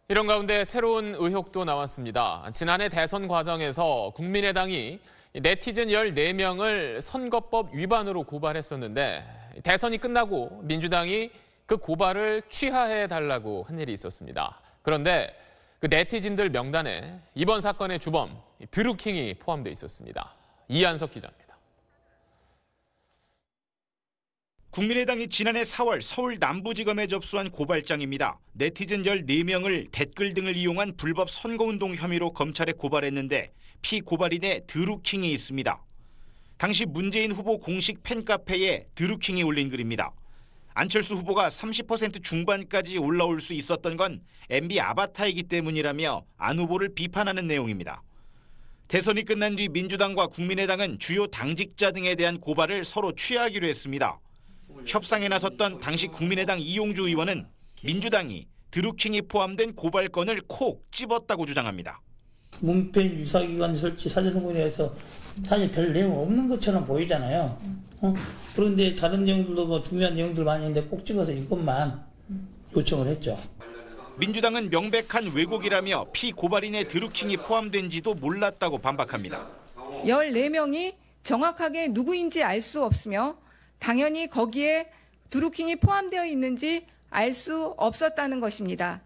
이런 가운데 새로운 의혹도 나왔습니다. 지난해 대선 과정에서 국민의당이 네티즌 14명을 선거법 위반으로 고발했었는데 대선이 끝나고 민주당이 그 고발을 취하해달라고 한 일이 있었습니다. 그런데 그 네티즌들 명단에 이번 사건의 주범 드루킹이 포함돼 있었습니다. 이한석 기자입니다. 국민의당이 지난해 4월 서울 남부지검에 접수한 고발장입니다. 네티즌 14명을 댓글 등을 이용한 불법 선거운동 혐의로 검찰에 고발했는데 피고발인에 드루킹이 있습니다. 당시 문재인 후보 공식 팬카페에 드루킹이 올린 글입니다. 안철수 후보가 30% 중반까지 올라올 수 있었던 건 MB 아바타이기 때문이라며 안 후보를 비판하는 내용입니다. 대선이 끝난 뒤 민주당과 국민의당은 주요 당직자 등에 대한 고발을 서로 취하기로 했습니다. 협상에 나섰던 당시 국민의당 이용주 의원은 민주당이 드루킹이 포함된 고발건을 콕 집었다고 주장합니다. 문패인 유사기관 설치 사전공인에서 사실 별 내용 없는 것처럼 보이잖아요. 그런데 다른 내용들도 뭐 중요한 내용들 많이 있는데 꼭 찍어서 이것만 요청을 했죠. 민주당은 명백한 왜곡이라며 피고발인의 드루킹이 포함된지도 몰랐다고 반박합니다. 14명이 정확하게 누구인지 알 수 없으며 당연히 거기에 드루킹이 포함되어 있는지 알 수 없었다는 것입니다.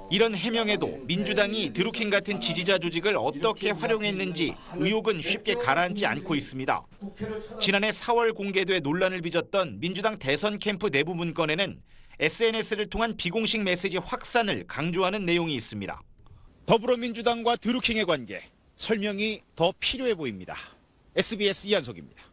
이런 해명에도 민주당이 드루킹 같은 지지자 조직을 어떻게 활용했는지 의혹은 쉽게 가라앉지 않고 있습니다. 지난해 4월 공개돼 논란을 빚었던 민주당 대선 캠프 내부 문건에는 SNS를 통한 비공식 메시지 확산을 강조하는 내용이 있습니다. 더불어민주당과 드루킹의 관계, 설명이 더 필요해 보입니다. SBS 이한석입니다.